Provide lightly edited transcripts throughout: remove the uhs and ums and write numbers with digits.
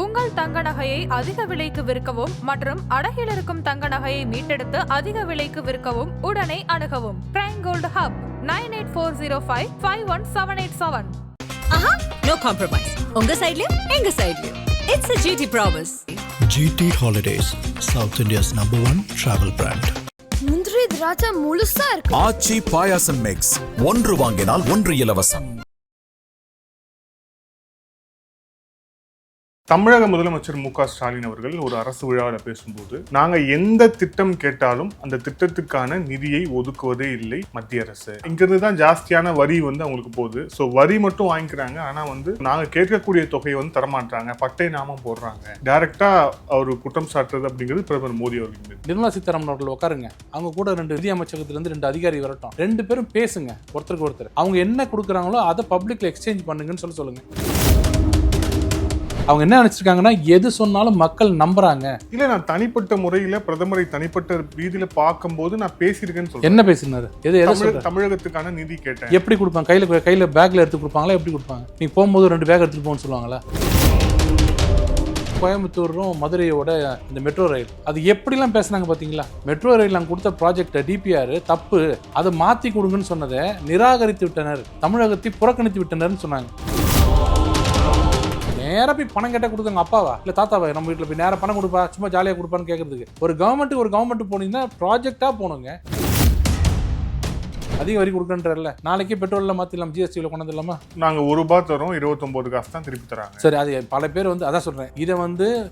உங்கள் தங்க நகையை அதிக விலைக்கு விற்கவும் மற்றும் அடகில் இருக்கும் தங்க நகையை மீட்டெடுத்து அதிக விலைக்கு விற்கவும் உடனே அணுகவும். Prime gold hub 9840551787. No compromise. உங்க சைடுலயும் எங்க சைடுலயும். It's a GT promise. GT Holidays, South India's #1 travel brand. முந்திரி திராட்சை முழுசா இருக்கு. ஆச்சி பாயாசம் மிக்ஸ், ஒன்று வாங்கினால் ஒன்று இலவசம். தமிழக முதலமைச்சர் மு க ஸ்டாலின் அவர்கள் ஒரு அரசு விழாவில் பேசும்போது, நாங்க எந்த திட்டம் கேட்டாலும் அந்த திட்டத்துக்கான நிதியை ஒதுக்குவதே இல்லை மத்திய அரசு. இங்கிருந்து தான் ஜாஸ்தியான வரி அவங்களுக்கு போகுது. ஸோ வரி மட்டும் வாங்கிக்கிறாங்க, ஆனா நாங்க கேட்கக்கூடிய தொகையை தரமாட்டாங்க, பட்டை நாமம் போடுறாங்க. டைரக்டா அவர் குற்றம் சாட்டுறது அப்படிங்கிறது பிரதமர் மோடி அவர்கள். நிர்மலா சீதாராமன் அவர்கள் உட்காருங்க, அவங்க கூட 2 நிதி அமைச்சகத்திலிருந்து 2 அதிகாரி வரட்டும், 2 பேரும் பேசுங்க ஒருத்தருக்கு ஒருத்தர். அவங்க என்ன கொடுக்குறாங்களோ அதை பப்ளிக்ல எக்ஸ்சேஞ்ச் பண்ணுங்கன்னு சொல்லுங்க. அவங்க என்ன நினைச்சிருக்காங்கன்னா, எது சொன்னாலும் மக்கள் நம்புறாங்க. இல்ல, நான் தனிப்பட்ட முறையில பிரதமரை தனிப்பட்ட ரீதியில பார்க்கும்போது நான் பேசியிருக்கேன்னு சொல்றேன். என்ன பேசினாரு? தமிழகத்துக்கான நிதி கேட்டேன். எப்படி கொடுப்பாங்க? கையில பேக்ல எடுத்து கொடுப்பாங்களா? எப்படி கொடுப்பாங்க? நீ போகும்போது 2 பேக் எடுத்துட்டு போன்னு சொல்லுவாங்களா? கோயம்புத்தூரும் மதுரையோட இந்த மெட்ரோ ரயில், அது எப்படிலாம் பேசினாங்க பாத்தீங்களா? மெட்ரோ ரயில் நாங்கள் கொடுத்த ப்ராஜெக்ட் டிபிஆர் தப்பு, அதை மாத்தி கொடுங்கன்னு சொன்னதை நிராகரித்து விட்டனர், தமிழகத்தை புறக்கணித்து விட்டனர்னு சொன்னாங்க. நேராக போய் பணம் கேட்டால் கொடுத்தாங்க அப்பாவா இல்லை தாத்தாவா? நம்ம வீட்டில் போய் நேராக பணம் கொடுப்பா, சும்மா ஜாலியாக கொடுப்பான்னு கேட்கறதுக்கு. ஒரு கவர்மெண்ட் போனீங்கன்னா ப்ராஜெக்டாக போகணுங்க. அதிக வரி கொடுக்கன்றல, நாளைக்கே பெட்ரோலில் மாற்றிடலாம், ஜிஎஸ்டியில் கொண்டு வந்துடலாமா? நாங்கள் ₹1 தரோம், 29 காசு தான் திருப்பி தராங்க. சரி, அது பல பேர் அதான் சொல்கிறேன், இதை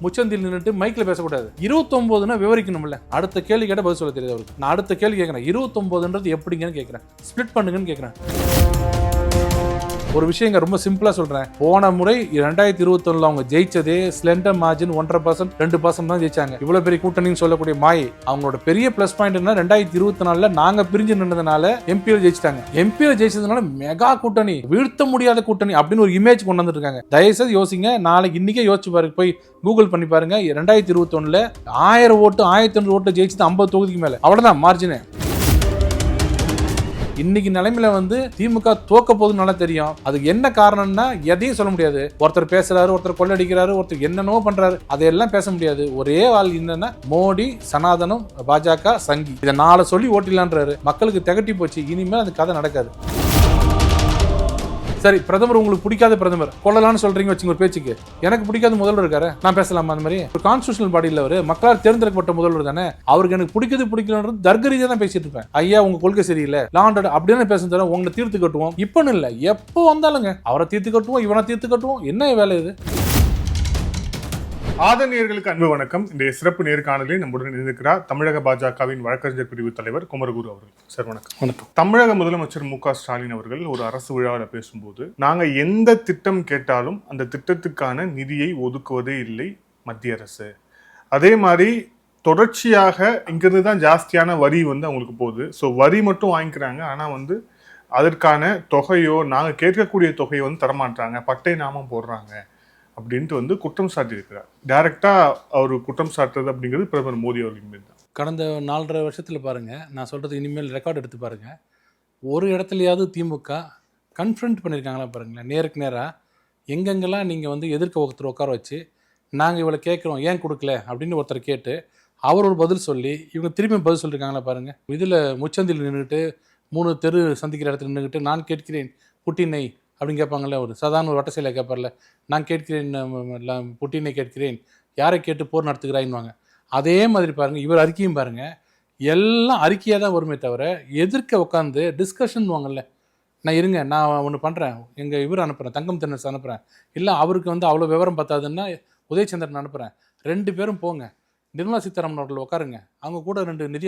முச்சந்தில் நின்றுட்டு மைக்கில் பேசக்கூடாது. 29னா விவரிக்கணும்ல. அடுத்த கேள்வி கேட்டால் பதில் சொல்ல தெரியாது அவருக்கு. நான் அடுத்த கேள்வி கேட்குறேன், 29ன்றது எப்படிங்கன்னு கேட்குறேன், ஸ்பிளிட் பண்ணுங்கன்னு கேட்குறேன். ஒரு விஷயங்க ரொம்ப சிம்பிளா சொல்றேன். போன முறை 2021 அவங்க ஜெயிச்சதே ஸ்லெண்டர் மார்ஜின் 1.5% 2% தான் ஜெயிச்சாங்க. இவ்வளவு பெரிய கூட்டணின்னு சொல்லக்கூடிய மாயை அவங்களோட பெரிய பிளஸ் பாயிண்ட் என்ன, 2024 நாங்க பிரிஞ்சு நின்றதுனால எம்பியில் ஜெயிச்சிட்டாங்க. எம்பியில் ஜெயிச்சதுனால மெகா கூட்டணி, வீழ்த்த முடியாத கூட்டணி அப்படின்னு ஒரு இமேஜ் கொண்டு வந்துட்டு இருக்காங்க. தயவுசெய்து யோசிங்க, நாளைக்கு இன்னைக்கே யோசிச்சு பாருங்க, போய் கூகுள் பண்ணி பாருங்க. 2021 1000 ஓட்டு 1500 ஓட்டு ஜெயிச்சது 50 தொகுதிக்கு மேல, அவ்வளவுதான் மார்ஜினே. இன்னைக்கு நிலைமையில திமுக தோக்க போதுன்னு நல்லா தெரியும். அதுக்கு என்ன காரணம்னா எதையும் சொல்ல முடியாது. ஒருத்தர் பேசுறாரு, ஒருத்தர் கொள்ளடிக்கிறாரு, ஒருத்தர் என்னென்னவோ பண்றாரு, அதையெல்லாம் பேச முடியாது. ஒரே ஆள் என்னன்னா மோடி, சனாதனம், பாஜக, சங்கி, இதை 4 சொல்லி ஓட்டிலான்றாரு. மக்களுக்கு திகட்டி போச்சு, இனிமேல் அந்த கதை நடக்காது. சரி, பிரதமர் உங்களுக்கு பிடிக்காத பிரதமர் கொள்ளலான்னு சொல்றீங்க வச்சுங்க ஒரு பேச்சுக்கு. எனக்கு பிடிக்காத முதல்வர் இருக்காரு, நான் பேசலாமா? அந்த மாதிரி ஒரு கான்ஸ்டியூஷனல் பாடியில் அவர் மக்களால் தேர்ந்தெடுக்கப்பட்ட முதல்வர் தானே. அவருக்கு எனக்கு பிடிக்கலன்றது தர்க்கரீதியா தான் பேசிட்டு இருப்பேன். ஐயா உங்க கொள்கை சரியில்லை, லாண்டட் அப்படின்னு பேச தர உங்களை தீர்த்து கட்டுவோம். இப்பன்னு இல்லை, எப்போ வந்தாலுங்க அவரை தீர்த்து கட்டுவோம், இவனை தீர்த்து கட்டுவோம். என்ன வேலை இது? ஆதரணியர்களுக்கு அன்பு வணக்கம். இந்த சிறப்பு நேர்காணலில் நம்முடன் இருக்கிறார் தமிழக பாஜகவின் வழக்கறிஞர் பிரிவு தலைவர் குமரகுரு அவர்கள். சார் வணக்கம். வணக்கம். தமிழக முதலமைச்சர் மு க ஸ்டாலின் அவர்கள் ஒரு அரசு விழாவில் பேசும்போது, நாங்க எந்த திட்டம் கேட்டாலும் அந்த திட்டத்துக்கான நிதியை ஒதுக்குவதே இல்லை மத்திய அரசு. அதே மாதிரி தொடர்ச்சியாக இங்கிருந்து தான் ஜாஸ்தியான வரி அவங்களுக்கு போகுது. ஸோ வரி மட்டும் வாங்கிக்கிறாங்க, ஆனா அதற்கான தொகையோ நாங்க கேட்கக்கூடிய தொகையை தரமாட்டாங்க, பட்டை நாமம் போடுறாங்க அப்படின்ட்டு குற்றம் சாட்டி இருக்கிறார். டைரக்டா அவர் குற்றம் சாட்டுறது அப்படிங்கிறது பிரதமர் மோடி அவர்கள் மீது தான். கடந்த 4.5 வருஷத்துல பாருங்க, நான் சொல்றது இனிமேல் ரெக்கார்ட் எடுத்து பாருங்க, ஒரு இடத்துலயாவது திமுக கன்ஃபரண்ட் பண்ணியிருக்காங்களா பாருங்களேன். நேருக்கு நேராக எங்கெங்கெல்லாம் நீங்கள் எதிர்க்க ஒருத்தர் உட்கார வச்சு நாங்கள் இவ்வளோ கேட்குறோம் ஏன் கொடுக்கல அப்படின்னு ஒருத்தர் கேட்டு அவர் ஒரு பதில் சொல்லி இவங்க திரும்பி பதில் சொல்லியிருக்காங்களா பாருங்கள். இதில் முச்சந்தில் நின்றுட்டு 3 தெரு சந்திக்கிற இடத்துல நின்றுக்கிட்டு நான் கேட்கிறேன் புட்டினை அப்படின்னு கேட்பாங்கல்ல. ஒரு சாதாரண ஒரு வட்டசையில் கேட்பார்ல, நான் கேட்கிறேன் புட்டினை கேட்கிறேன், யாரை கேட்டு போர் நடத்துகிறாயின்வாங்க. அதே மாதிரி பாருங்கள், இவர் அறிக்கையும் பாருங்கள், எல்லாம் அறிக்கையாக தான் வருமே தவிர எதிர்க்க உட்காந்து டிஸ்கஷன் வாங்கல. நான் இருங்க, நான் ஒன்று பண்ணுறேன், எங்கள் இவர் அனுப்புகிறேன், தங்கம் தென்னரசு அனுப்புகிறேன், இல்லை அவருக்கு அவ்வளோ விவரம் பார்த்தாதுன்னா உதயச்சந்திரன் அனுப்புகிறேன், 2 பேரும் போங்க, நிர்மலா சீதாராமன் அவர்கள் உட்காருங்க, அவங்க கூட 2 நிதி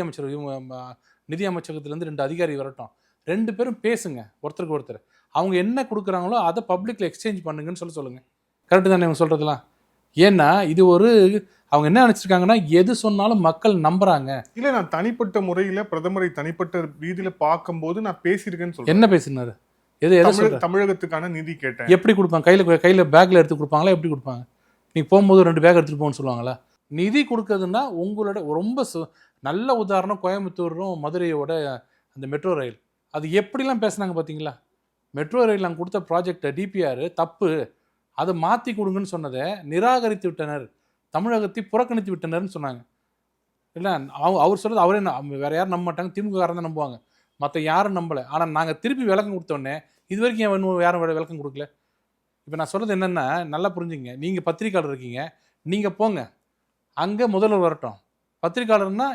அமைச்சகத்திலேருந்து 2 அதிகாரி வரட்டும், 2 பேரும் பேசுங்க ஒருத்தருக்கு ஒருத்தர். அவங்க என்ன கொடுக்குறாங்களோ அதை பப்ளிக்ல எக்ஸ்சேஞ்ச் பண்ணுங்கன்னு சொல்லுங்க. கரெக்டு தானே இவங்க சொல்றதுலாம்? ஏன்னா இது அவங்க என்ன நினைச்சிருக்காங்கன்னா, எது சொன்னாலும் மக்கள் நம்புறாங்க. இல்ல, நான் தனிப்பட்ட முறையில பிரதமரை தனிப்பட்ட ரீதியில பார்க்கும்போது நான் பேசியிருக்கேன்னு சொல்றேன். என்ன பேசினாரு? தமிழகத்துக்கான நிதி கேட்டேன். எப்படி கொடுப்பாங்க? கையில பேக்ல எடுத்து கொடுப்பாங்களா? எப்படி கொடுப்பாங்க? நீ போகும்போது 2 பேக் எடுத்துட்டு போன்னு சொல்லுவாங்களா? நிதி கொடுக்கறதுன்னா உங்களோட ரொம்ப நல்ல உதாரணம் கோயம்புத்தூரும் மதுரையோட அந்த மெட்ரோ ரயில், அது எப்படிலாம் பேசினாங்க பார்த்தீங்களா? மெட்ரோ ரயில் நாங்கள் கொடுத்த ப்ராஜெக்ட் டிபிஆர் தப்பு, அதை மாற்றி கொடுங்கன்னு சொன்னதை நிராகரித்து விட்டனர், தமிழகத்தை புறக்கணித்து விட்டனர்னு சொன்னாங்க. இல்லை அவர் சொல்கிறது அவரே வேற யாரும் நம்ப மாட்டாங்க, திமுக காரன் தான் நம்புவாங்க, மற்ற யாரும் நம்பலை. ஆனால் நாங்கள் திருப்பி விளக்கம் கொடுத்தோடனே இது வரைக்கும் இன்னும் யாரும் விளக்கம் கொடுக்கல. இப்போ நான் சொல்கிறது என்னென்னா நல்லா புரிஞ்சுங்க, நீங்கள் பத்திரிக்கையாளர் இருக்கீங்க, நீங்கள் போங்க அங்கே முதல்வர் வரட்டும். பத்திரிக்கையாளர்னா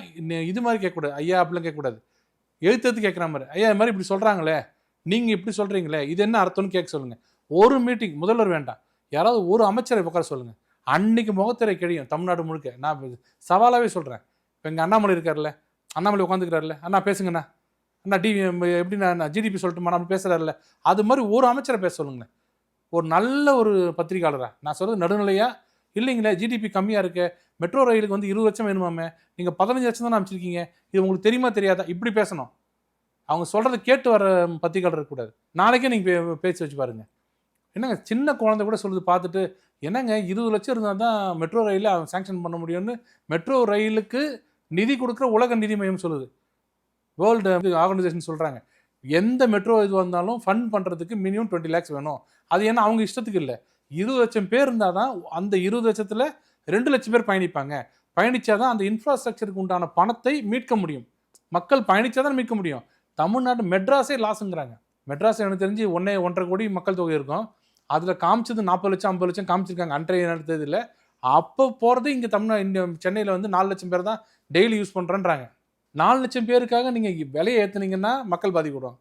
இது மாதிரி கேட்கக்கூடாது, ஐயா அப்படிலாம் கேட்கக்கூடாது, எழுத்து கேட்குற மாதிரி, ஐயா இது மாதிரி இப்படி சொல்கிறாங்களே, நீங்கள் இப்படி சொல்கிறீங்களே, இது என்ன அர்த்தம்னு கேட்க சொல்லுங்கள். ஒரு மீட்டிங் முதல்வர் வேண்டாம், யாராவது ஒரு அமைச்சரை உட்கார சொல்லுங்கள், அன்னைக்கு முகத்திரை கிழியும் தமிழ்நாடு முழுக்க. நான் சவாலாகவே சொல்கிறேன். இப்போ எங்கள் அண்ணாமலை இருக்கார்ல, அண்ணாமலை உட்காந்துக்கிறாருல, அண்ணா பேசுங்கண்ணா, அண்ணா எப்படி நான் ஜிடிபி சொல்லட்டுமா நம்ம பேசுகிறாருல, அது மாதிரி ஒரு அமைச்சரை பேச சொல்லுங்களேன், ஒரு நல்ல ஒரு பத்திரிகையாளராக. நான் சொல்கிறது நடுநிலையா இல்லைங்களே, ஜிடிபி கம்மியாக இருக்கு, மெட்ரோ ரயிலுக்கு வந்து 20 லட்சம் வேணுமாமே, நீங்கள் 15 லட்சம் தானே அமைச்சிருக்கீங்க, இது உங்களுக்கு தெரியுமா தெரியாதா, இப்படி பேசணும். அவங்க சொல்கிறத கேட்டு வர பத்திரிகையாளர் இருக்கக்கூடாது. நாளைக்கே நீங்கள் பேச்சு வச்சு பாருங்கள். என்னங்க சின்ன குழந்தை கூட சொல்லுது பார்த்துட்டு, என்னங்க 20 லட்சம் இருந்தால் தான் மெட்ரோ ரயிலில் சாங்ஷன் பண்ண முடியும்னு மெட்ரோ ரயிலுக்கு நிதி கொடுக்குற உலக நிதி மையம் சொல்லுது, வேர்ல்டு ஆர்கனைசேஷன் சொல்கிறாங்க. எந்த மெட்ரோ இது வந்தாலும் ஃபண்ட் பண்ணுறதுக்கு மினிமம் 20 lakhs வேணும். அது ஏன்னா அவங்க இஷ்டத்துக்கு இல்லை, 20 லட்சம் பேர் இருந்தால் தான் அந்த 20 லட்சத்தில் 2 லட்சம் பேர் பயணிப்பாங்க, பயணித்தாதான் அந்த இன்ஃப்ராஸ்ட்ரக்சருக்கு உண்டான பணத்தை மீட்க முடியும், மக்கள் பயணித்தாதான் மீட்க முடியும். தமிழ்நாடு மெட்ராஸே லாஸுங்கிறாங்க. மெட்ராஸ் எனக்கு தெரிஞ்சு 1.5 கோடி மக்கள் தொகை இருக்கும், அதில் காமிச்சது 40 லட்சம் 50 லட்சம் காமிச்சிருக்காங்க அன்றைய நடத்ததில்லை. அப்போ போகிறது இங்கே சென்னையில் வந்து 4 லட்சம் பேர் தான் டெய்லி யூஸ் பண்ணுறேன்றாங்க. 4 லட்சம் பேருக்காக நீங்கள் விலையை ஏற்றுனீங்கன்னா மக்கள் பாதிக்கப்படுவாங்க.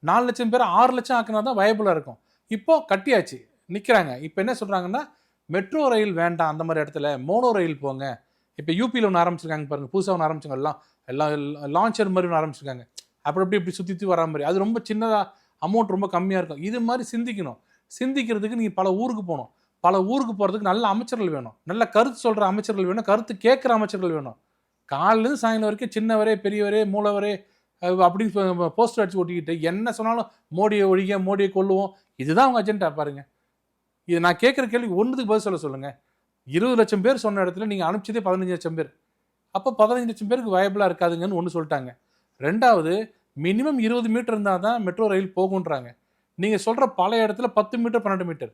4 லட்சம் பேர் 6 லட்சம் ஆக்கினா தான் வயபுளாக இருக்கும். இப்போது கட்டியாச்சு நிற்கிறாங்க. இப்போ என்ன சொல்கிறாங்கன்னா மெட்ரோ ரயில் வேண்டாம், அந்த மாதிரி இடத்துல மோனோ ரயில் போங்க. இப்போ யூபியில் ஒன்று ஆரம்பிச்சிருக்காங்க பாருங்கள், புதுசாக ஒன்று ஆரம்பிச்சாங்க, எல்லாம் லான்ச்சர் மாதிரி ஒன்று ஆரம்பிச்சிருக்காங்க. இப்படி சுற்றி வர மாதிரி, அது ரொம்ப சின்னதாக அமௌண்ட் ரொம்ப கம்மியாக இருக்கும். இது மாதிரி சிந்திக்கணும். சிந்திக்கிறதுக்கு நீங்கள் பல ஊருக்கு போகணும், பல ஊருக்கு போகிறதுக்கு நல்ல அமைச்சர்கள் வேணும், நல்ல கருத்து சொல்கிற அமைச்சர்கள் வேணும், கருத்து கேட்குற அமைச்சர்கள் வேணும். காலிலேருந்து சாயங்காலம் வரைக்கும் சின்னவரே பெரியவரே மூலவரே அப்படின்னு போஸ்டர் அடிச்சு ஒட்டிக்கிட்டு என்ன சொன்னாலும் மோடியை ஒழிக, மோடியை கொல்லுவோம், இதுதான் அவங்க அஜெண்டா பாருங்கள். இது நான் கேட்குற கேள்வி ஒன்றுத்துக்கு பதில் சொல்ல சொல்லுங்கள். 20 லட்சம் பேர் சொன்ன இடத்துல நீங்கள் அனுப்பிச்சதே 15 லட்சம் பேர். அப்போ 15 லட்சம் பேருக்கு வயபிளாக இருக்காதுங்கன்னு ஒன்று சொல்லிட்டாங்க. ரெண்டாவது, மினிமம் 20 மீட்டர் இருந்தால் தான் மெட்ரோ ரயில் போகுன்றாங்க. நீங்கள் சொல்கிற பல இடத்துல 10 மீட்டர் 12 மீட்டர்.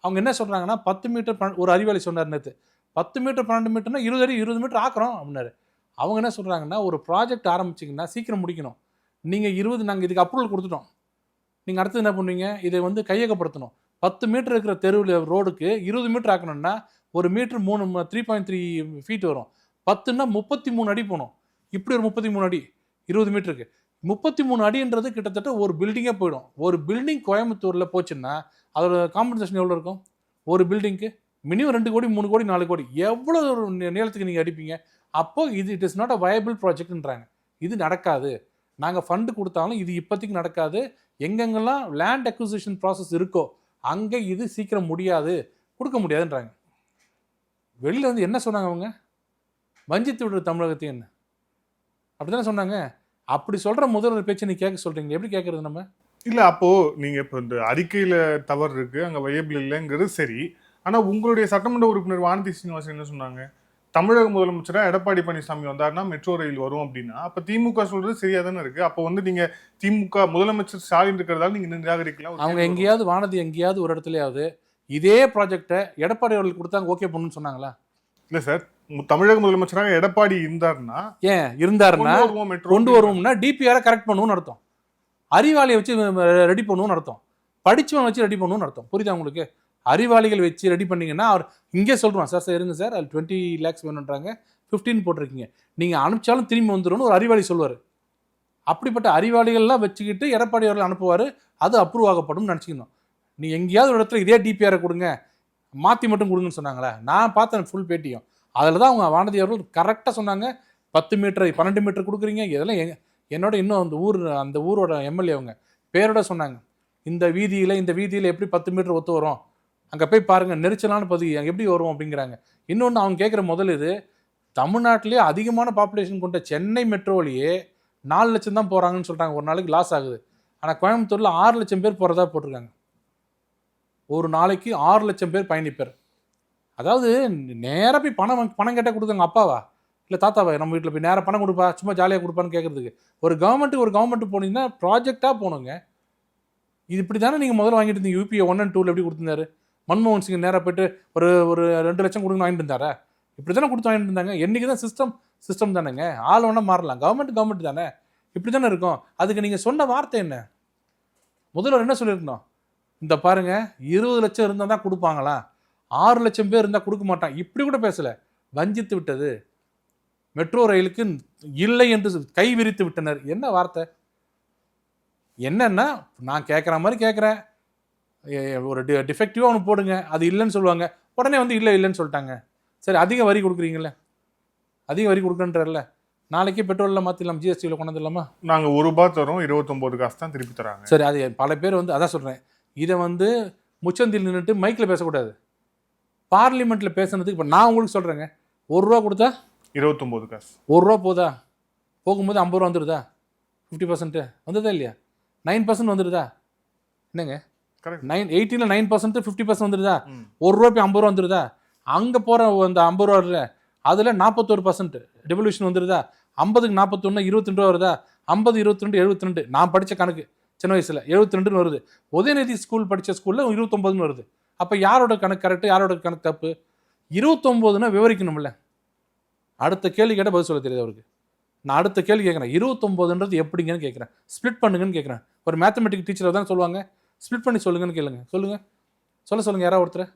அவங்க என்ன சொல்கிறாங்கன்னா 10 மீட்டர் ஒரு அறிவாளி சொன்னார் நேற்று, 10 மீட்டர் 12 மீட்டர்னா 20 அடி 20 மீட்டர் ஆக்குறோம் அப்படின்னாரு. அவங்க என்ன சொல்கிறாங்கன்னா ஒரு ப்ராஜெக்ட் ஆரம்பிச்சிங்கன்னா சீக்கிரம் முடிக்கணும். நீங்கள் 20 நாங்கள் இதுக்கு அப்ரூவல் கொடுத்துட்டோம், நீங்கள் அடுத்து என்ன பண்ணுவீங்க, இதை வந்து கையகப்படுத்தணும். 10 மீட்டர் இருக்கிற தெருவில் ரோடுக்கு 20 மீட்டர் ஆக்கணும்னா ஒரு மீட்டர் 3.3 feet வரும். 10ன்னா 33 அடி போகணும். இப்படி ஒரு 33 அடி 20 மீட்டருக்கு 33 அடின்றது கிட்டத்தட்ட ஒரு பில்டிங்கே போயிடும். ஒரு பில்டிங் கோயம்புத்தூரில் போச்சுன்னா அதோட காம்பன்சேஷன் எவ்வளோ இருக்கும்? ஒரு பில்டிங்க்கு மினிமம் 2 கோடி 3 கோடி 4 கோடி எவ்வளோ ஒரு நீளத்துக்கு நீங்கள் அடிப்பீங்க? அப்போது it is not a viable ப்ராஜெக்ட்ன்றாங்க. இது நடக்காது, நாங்கள் ஃபண்டு கொடுத்தாலும் இது இப்போதைக்கு நடக்காது, எங்கெங்கெல்லாம் லேண்ட் அக்விசிஷன் ப்ராசஸ் இருக்கோ அங்கே இது சீக்கிரம் முடியாது, கொடுக்க முடியாதுன்றாங்க. வெளியில் வந்து என்ன சொன்னாங்க அவங்க? வஞ்சித்து விடுற தமிழகத்தையும் என்ன அப்படி தானே சொன்னாங்க. அப்படி சொல்கிற முதல்வர் பேச்சு நீ கேட்க சொல்கிறீங்க, எப்படி கேட்குறது நம்ம? இல்லை, அப்போது நீங்கள் இப்போ இந்த அறிக்கையில் தவறு இருக்குது, அங்கே வயபிள் இல்லைங்கிறது சரி. ஆனால் உங்களுடைய சட்டமன்ற உறுப்பினர் வானதி சீனிவாசன் என்ன சொன்னாங்க? தமிழக முதலமைச்சராக எடப்பாடி பழனிசாமி வந்தாருன்னா மெட்ரோ ரயில் வரும் அப்படின்னா அப்போ திமுக சொல்கிறது சரியாக தானே இருக்குது. அப்போ வந்து நீங்கள் திமுக முதலமைச்சர் ஸ்டாலின் இருக்கிறதால நீங்கள் நிராகரிக்கலாம். அவங்க எங்கேயாவது வானதி எங்கேயாவது ஒரு இடத்துலையாவது இதே ப்ராஜெக்டை எடப்பாடி அவர்களுக்கு கொடுத்தாங்க ஓகே பண்ணுன்னு சொன்னாங்களா? இல்லை சார், தமிழக முதலமைச்சராக எடப்பாடி இருந்தாருன்னா கொண்டு வருவோம்னா டிபிஆரை கரெக்ட் பண்ணுவோம்னு அர்த்தம், அறிவாளியை வச்சு ரெடி பண்ணுவோம்னு அர்த்தம், படிச்சவன் வச்சு ரெடி பண்ணுவோம்னு அர்த்தம். புரியுதா உங்களுக்கு? அறிவாளிகள் வச்சு ரெடி பண்ணிங்கன்னா அவர் இங்கே சொல்கிறோம், சார் இருங்க சார் அது 20 lakhs வேணுன்றாங்க, 15 போட்டிருக்கீங்க, நீங்கள் அனுப்பிச்சாலும் திரும்பி வந்துடும்னு ஒரு அறிவாளி சொல்லுவார். அப்படிப்பட்ட அறிவாளிகள்லாம் வச்சுக்கிட்டு எடப்பாடி அவர்கள் அனுப்புவார், அது அப்ரூவ் ஆகப்படும் நினச்சிக்கணும். நீ எங்கேயாவது ஒரு இடத்துல இதே டிபிஆரை கொடுங்க, மாற்றி மட்டும் கொடுங்கன்னு சொன்னாங்களே, நான் பார்த்தேன் ஃபுல் பேட்டியும். அதில் தான் அவங்க வானதி அவர்கள் கரெக்டாக சொன்னாங்க, 10 மீட்டர் 12 மீட்டர் கொடுக்குறீங்க. இதெல்லாம் என்னோட இன்னும் அந்த ஊரோட எம்எல்ஏ அவங்க பேரோட சொன்னாங்க, இந்த வீதியில் எப்படி 10 மீட்டர் ஒத்து வரும், அங்கே போய் பாருங்கள் நெரிச்சலான பகுதி அங்கே எப்படி வரும் அப்படிங்கிறாங்க. இன்னொன்று அவங்க கேட்குற முதல் இது, தமிழ்நாட்டிலே அதிகமான பாப்புலேஷன் கொண்ட சென்னை மெட்ரோலையே 4 லட்சம் தான் போகிறாங்கன்னு சொல்கிறாங்க, ஒரு நாளைக்கு லாஸ் ஆகுது. ஆனால் கோயம்புத்தூரில் 6 லட்சம் பேர் போகிறதா போட்டிருக்காங்க. ஒரு நாளைக்கு 6 லட்சம் பேர் பயணிப்பேர். அதாவது நேராக போய் பணம் கேட்டால் கொடுத்தாங்க அப்பாவா இல்லை தாத்தாவா, நம்ம வீட்டில் போய் நேராக பணம் கொடுப்பா சும்மா ஜாலியாக கொடுப்பான்னு கேட்குறதுக்கு. ஒரு கவர்மெண்ட்டு போனீங்கன்னா ப்ராஜெக்டாக போகணுங்க. இது இப்படி தானே நீங்கள் முதல்ல வாங்கிட்டு இருந்தீங்க. யூபிஏ 1 and 2 எப்படி கொடுத்துருந்தாரு? மன்மோகன் சிங் நேராக போயிட்டு ஒரு ஒரு 2 லட்சம் கொடுங்க வாங்கிட்டு இருந்தாரா? இப்படி தானே கொடுத்து வாங்கிட்டு இருந்தாங்க. என்றைக்கு தான் சிஸ்டம் தானேங்க. ஆள் வேணால் மாறலாம், கவர்மெண்ட் தானே, இப்படி தானே இருக்கும். அதுக்கு நீங்கள் சொன்ன வார்த்தை என்ன? முதல்வர் என்ன சொல்லியிருக்கணும்? இந்த பாருங்க 20 லட்சம் இருந்தால் தான் கொடுப்பாங்களா, 6 லட்சம் பேர் இருந்தால் கொடுக்க மாட்டான், இப்படி கூட பேசலை. வஞ்சித்து விட்டது, மெட்ரோ ரயிலுக்கு இல்லை என்று கை விரித்து விட்டனர். என்ன வார்த்தை? என்னன்னா நான் கேட்குற மாதிரி கேட்குறேன், ஒரு டிஃபெக்டிவாக ஒன்று போடுங்க, அது இல்லைன்னு சொல்லுவாங்க, உடனே வந்து இல்லைன்னு சொல்லிட்டாங்க. சரி, அதிக வரி கொடுக்குறீங்களே, அதிக வரி கொடுக்குறன்றல, நாளைக்கே பெட்ரோலில் மாற்றிடலாம், ஜிஎஸ்டியில் கொண்டு வந்துடலாமா? நாங்கள் ₹1 தரோம், 29 காசு தான் திருப்பி தராங்க. சரி, அது பல பேர் வந்து அதான் சொல்கிறேன், இதை வந்து முச்சந்தில் நின்றுட்டு மைக்கில் பேசக்கூடாது, பார்லிமெண்ட்டில் பேசுனதுக்கு. இப்போ நான் உங்களுக்கு சொல்கிறேங்க, ₹1 கொடுத்தா 29 காசு, ₹1 போதா? போகும்போது ₹50 வந்துடுதா? 50% வந்துதா இல்லையா? 9% வந்துடுதா? என்னங்க, 18ல் 9%, 50% வந்துடுதா? ₹1 50 வந்துடுதா? அங்கே போகிற அந்த ₹50 அதில் 41% டெவல்யூஷன் வந்துடுதா? 50க்கு 41 22 வருதா? 50 22 72. நான் படித்த கணக்கு சின்ன வயசில் 72 வருது. உதயநிதி ஸ்கூல் படித்த ஸ்கூலில் 29 வருது. அப்போ யாரோட கணக்கு கரெக்டு, யாரோட கணக்கு தப்பு? 29னா விவரிக்கணும்ல. அடுத்த கேள்வி கேட்டால் பதில் சொல்ல தெரியுது அவருக்கு. நான் அடுத்த கேள்வி கேட்குறேன், 29ன்றது எப்படிங்கன்னு கேட்குறேன், ஸ்ப்ளிட் பண்ணுங்கன்னு கேட்குறேன். ஒரு மேத்தமெட்டிக் டீச்சர் தான் சொல்லுவாங்க, ஸ்ப்ளிட் பண்ணி சொல்லுங்கன்னு கேளுங்க. சொல்லுங்கள் யாராவது ஒருத்தர்.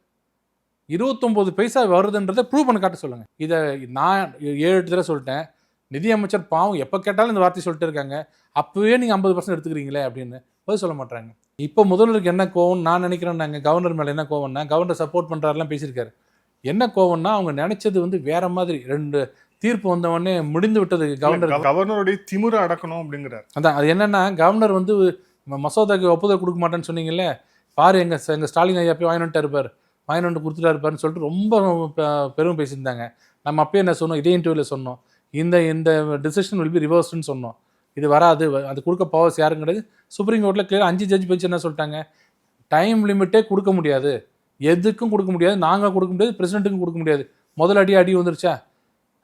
29 பைசா வருதுன்றதை ப்ரூவ் பண்ண காட்ட சொல்லுங்கள். இதை நான் 7 தடவை சொல்லிட்டேன். நிதியமைச்சர் பாவம் எப்போ கேட்டாலும் இந்த வார்த்தை சொல்லிட்டு இருக்காங்க. அப்போவே நீங்கள் 50% எடுத்துக்கிறீங்களே அப்படின்னு பதில் சொல்ல மாட்டாங்க. இப்போ முதல்வருக்கு என்ன கோவம் நான் நினைக்கிறேன், நாங்கள் கவர்னர் மேலே என்ன கோவம்னா, கவர்னர் சப்போர்ட் பண்ணுறாருலாம் பேசியிருக்காரு. என்ன கோவம்னா, அவங்க நினைச்சது வந்து வேற மாதிரி. 2 தீர்ப்பு வந்தவொடனே முடிந்து விட்டது. கவர்னருடைய திமிர அடக்கணும் அப்படிங்கிறார். அதான் அது என்னன்னா, கவர்னர் வந்து மசோதாக்கு ஒப்புதல் கொடுக்க மாட்டேன்னு சொன்னீங்கல்ல, பாரு எங்கள் ஸ்டாலின் ஐயா போய் வாங்கிட்டு இருப்பார், வாங்கிட்டு கொடுத்துட்டா இருப்பாருன்னு சொல்லிட்டு ரொம்ப பெருமை பேசியிருந்தாங்க. நம்ம அப்பயே என்ன சொன்னோம், இதே இன்டர்வியூவில் சொன்னோம், இந்த டிசிஷன் வில் பி ரிவர்ஸ்டுன்னு சொன்னோம். இது வராது, அது கொடுக்க பவர்ஸ் யாரும் கிடையாது. சுப்ரீம் கோர்ட்டில் கிளியர் 5 ஜட்ஜ் பெஞ்ச் என்ன சொல்லிட்டாங்க, டைம் லிமிட்டே கொடுக்க முடியாது, எதுக்கும் கொடுக்க முடியாது, நாங்கள் கொடுக்க முடியாது, பிரசிடென்ட்டுக்கும் கொடுக்க முடியாது. முதல் அடி வந்துருச்சா?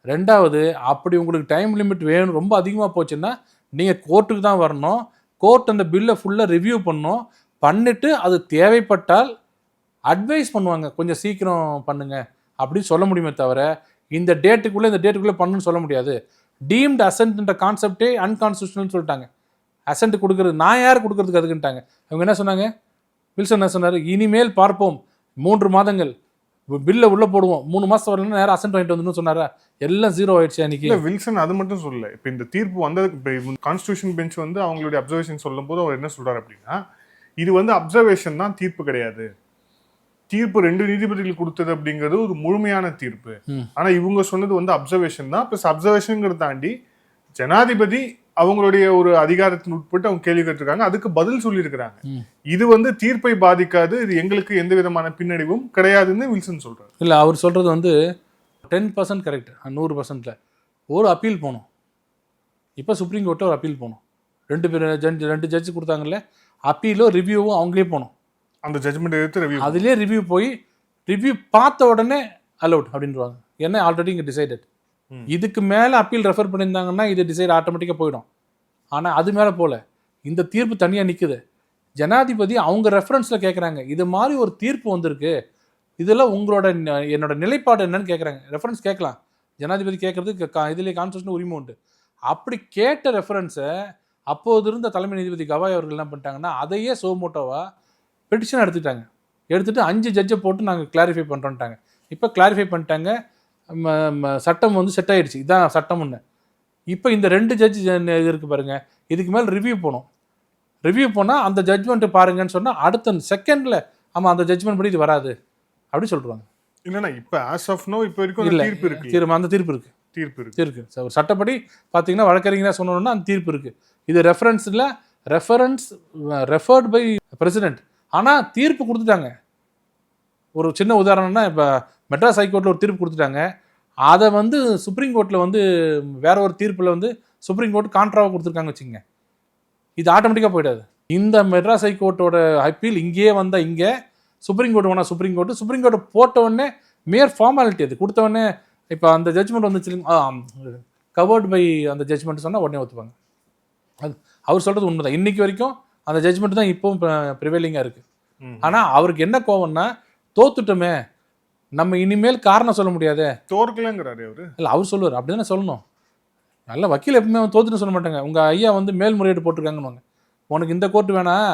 2வது, அப்படி உங்களுக்கு டைம் லிமிட் வேணும், ரொம்ப அதிகமாக போச்சுன்னா நீங்கள் கோர்ட்டுக்கு தான் வரணும். கோர்ட் அந்த பில்லை ஃபுல்லாக ரிவ்யூ பண்ணிட்டு அது தேவைப்பட்டால் அட்வைஸ் பண்ணுவாங்க, கொஞ்சம் சீக்கிரம் பண்ணுங்க அப்படின்னு சொல்ல முடியுமே தவிர, இந்த டேட்டுக்குள்ளே பண்ணணும்னு சொல்ல முடியாது. டீம்டு அசென்ட்ன்ற கான்செப்டே அன்கான்ஸ்டியூஷனல்னு சொல்லிட்டாங்க. அசென்ட் கொடுக்குறது நான் யார் கொடுக்குறதுக்கு அதுக்குன்ட்டாங்க. அவங்க என்ன சொன்னாங்க, வில்சன் என்ன சொன்னார், இனிமேல் பார்ப்போம், 3 மாதங்கள் பில்லை உள்ளே போடுவோம், 3 மாதம் வரலன்னா நேரம் அசென்ட் வாங்கிட்டு வந்துன்னு சொன்னாரா? எல்லாம் 0 ஆயிடுச்சு அன்னைக்கு. வில்சன் அது மட்டும் சொல்லல. இப்போ இந்த தீர்ப்பு வந்ததுக்கு இப்போ கான்ஸ்டியூஷன் பெஞ்ச் வந்து அவங்களுடைய அப்சர்வேஷன் சொல்லும் போது அவர் என்ன சொல்றாரு அப்படின்னா, இது வந்து அப்சர்வேஷன் தான், தீர்ப்பு கிடையாது. தீர்ப்பு 2 நீதிபதிகள் கொடுத்தது அப்படிங்கிறது ஒரு முழுமையான தீர்ப்பு. ஆனா இவங்க சொன்னது வந்து அப்சர்வேஷன் தான். பிளஸ் அப்சர்வேஷன்ங்கிறத தாண்டி ஜனாதிபதி அவங்களுடைய ஒரு அதிகாரத்தின் உட்பட்டு அவங்க கேள்வி கேட்டிருக்காங்க, அதுக்கு பதில் சொல்லியிருக்கிறாங்க. இது வந்து தீர்ப்பை பாதிக்காது, இது எங்களுக்கு எந்த விதமான பின்னடைவும் கிடையாதுன்னு வில்சன் சொல்றாரு. இல்ல, அவர் சொல்றது வந்து 10% கரெக்ட். 100%ல ஒரு அப்பீல் போனோம். இப்போ சுப்ரீம் கோர்ட்டில் ஒரு அப்பீல் போனோம். 2 ஜட்ஜ் கொடுத்தாங்கல்ல, அப்பீலும் ரிவ்யூவும் அவங்களே போனோம். அந்த ஜட்மெண்ட் எடுத்து ரிவ்யூ, அதுலேயே ரிவ்யூ போய் ரிவ்யூ பார்த்த உடனே அலவுட் அப்படின்றாங்க. ஏன்னா ஆல்ரெடி இங்கே டிசைடட். இதுக்கு மேலே அப்பீல் ரெஃபர் பண்ணியிருந்தாங்கன்னா இது டிசைட் ஆட்டோமேட்டிக்காக போயிடும். ஆனால் அது மேலே போல, இந்த தீர்ப்பு தனியாக நிற்குது. ஜனாதிபதி அவங்க ரெஃபரன்ஸில் கேட்குறாங்க, இது மாதிரி ஒரு தீர்ப்பு வந்திருக்கு, இதில் என்னோட நிலைப்பாடு என்னன்னு கேட்குறாங்க. ரெஃபரன்ஸ் கேட்கலாம், ஜனாதிபதி கேட்குறதுக்கு இதுலேயே கான்ஸ்டியூஷன் உரிமை உண்டு. அப்படி கேட்ட ரெஃபரன்ஸை அப்போது இருந்த தலைமை நீதிபதி கவாய் அவர்கள் என்ன பண்ணிட்டாங்கன்னா, அதையே சோமோட்டோவா பெட்டிஷன் எடுத்துட்டு 5 ஜட்ஜை போட்டு நாங்கள் கிளாரிஃபை பண்ணுறோன்ட்டாங்க. இப்போ கிளாரிஃபை பண்ணிட்டாங்க, சட்டம் வந்து செட் ஆகிடுச்சு, இதுதான் சட்டம் ஒன்று. இப்போ இந்த 2 ஜட்ஜ் இது இருக்குது பாருங்கள், இதுக்கு மேலே ரிவ்யூ போனால் அந்த ஜட்ஜ்மெண்ட்டு பாருங்கன்னு சொன்னால் அடுத்த செகண்டில் ஆமாம் அந்த ஜட்ஜ்மெண்ட் படி இது வராது அப்படி சொல்கிறாங்க. இல்லைன்னா இப்போ ஆஸ் ஆஃப் நோ இப்போ வரைக்கும் இல்லை தீர்ப்பு இருக்குது, அந்த தீர்ப்பு இருக்குது. சட்டப்படி பார்த்தீங்கன்னா வழக்கறிஞராக சொன்னோன்னா அந்த தீர்ப்பு இருக்குது. இது ரெஃபர்ட் பை பிரசிடென்ட். ஆனால் தீர்ப்பு கொடுத்துட்டாங்க. ஒரு சின்ன உதாரணம்னா, இப்போ மெட்ராஸ் ஹைகோர்ட்டில் ஒரு தீர்ப்பு கொடுத்துட்டாங்க, அதை வந்து சுப்ரீம் கோர்ட்டில் வந்து வேற ஒரு தீர்ப்பில் வந்து சுப்ரீம் கோர்ட் கான்ட்ராவாக கொடுத்துருக்காங்க வச்சுங்க, இது ஆட்டோமேட்டிக்காக போயிடாது. இந்த மெட்ராஸ் ஹைகோர்ட்டோட அப்பீல் இங்கேயே வந்தால் இங்கே சுப்ரீம் கோர்ட் வேணா, சுப்ரீம் கோர்ட்டு போட்டவுடனே மேயர் ஃபார்மாலிட்டி அது கொடுத்தவொடனே, இப்போ அந்த ஜட்ஜ்மெண்ட் வந்து கவர்டு பை அந்த ஜட்ஜ்மெண்ட் சொன்னால் உடனே ஒத்துப்பாங்க. அது அவர் சொல்கிறது உண்மை தான். இன்றைக்கி வரைக்கும் அந்த ஜட்ஜ்மெண்ட் தான் இப்போவும் ப்ரிவைலிங்காக இருக்குது. ஆனால் அவருக்கு என்ன கோவம்னா, தோத்துட்டோமே, நம்ம இனிமேல் காரணம் சொல்ல முடியாதே. தோற்கலங்கிறாரு அவரு. இல்லை, அவர் சொல்லுவார், அப்படி தானே சொல்லணும். நல்ல வக்கீல் எப்பவுமே தோத்துட்டு சொல்ல மாட்டாங்க. உங்கள் ஐயா வந்து மேல்முறையீடு போட்டிருக்காங்கன்னு, உனக்கு இந்த கோர்ட்டு வேணாம்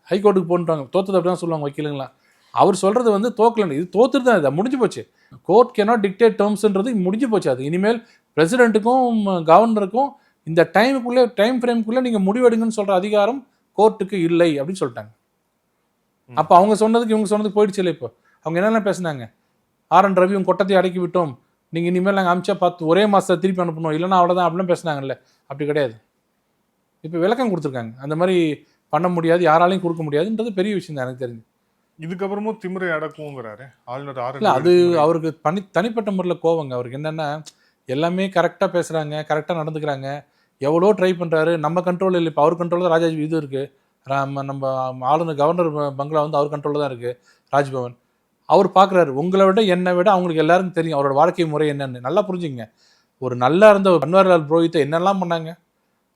ஹைகோர்ட்டுக்கு போட்டுவாங்க. தோத்தது அப்படி தான் சொல்லுவாங்க வக்கீலுங்களாம். அவர் சொல்கிறது வந்து தோக்கலன்னு, இது தோத்துட்டு தான், இதை முடிஞ்சு போச்சு. கோர்ட் கேனாட் டிக்டேட் டேர்ம்ஸ்ன்றது முடிஞ்சு போச்சு. அது இனிமேல் பிரசிடென்ட்டுக்கும் கவர்னருக்கும் இந்த டைம் ஃப்ரேமுக்குள்ளே நீங்கள் முடிவெடுங்கன்னு சொல்கிற அதிகாரம் கோர்ட்டுக்கு இல்லை அப்படின்னு சொல்லிட்டாங்க. அப்போ அவங்க சொன்னதுக்கு இவங்க சொன்னதுக்கு போயிடுச்சு இல்லை. இப்போ அவங்க என்னென்ன பேசுனாங்க, ஆர்.என். ரவி உங்க கொட்டத்தை அடக்கி விட்டோம், நீங்கள் இனிமேல் நாங்கள் அமிச்சா பார்த்து ஒரே மாதத்தை திருப்பி அனுப்பணும், இல்லைன்னா அவ்வளோதான் அப்படிலாம் பேசுனாங்கல்ல. அப்படி கிடையாது. இப்போ விளக்கம் கொடுத்துருக்காங்க, அந்த மாதிரி பண்ண முடியாது, யாராலையும் கொடுக்க முடியாதுன்றது பெரிய விஷயம் தான் எனக்கு தெரிஞ்சு. இதுக்கப்புறமும் திமிரை அடக்குங்கிறாரு ஆளுநர் ஆர். இல்லை, அது அவருக்கு தனிப்பட்ட முறையில் கோவங்க. அவருக்கு என்னென்னா, எல்லாமே கரெக்டாக பேசுகிறாங்க, கரெக்டாக நடந்துக்கிறாங்க, எவ்வளோ ட்ரை பண்ணுறாரு, நம்ம கண்ட்ரோலில் இல்லை. இப்போ அவர் கண்ட்ரோலில் தான் ராஜாஜி இது இருக்குது, நம்ம ஆளுநர் கவர்னர் பங்களா வந்து அவர் கண்ட்ரோலில் தான் இருக்குது, ராஜ்பவன். அவர் பார்க்குறாரு, உங்களை விட என்னை விட அவங்களுக்கு எல்லாருக்கும் தெரியும் அவரோட வாழ்க்கை முறை என்னென்னு. நல்லா புரிஞ்சுங்க. ஒரு நல்லா இருந்த பன்வாரிலால் புரோஹித்தை என்னெல்லாம் பண்ணாங்க,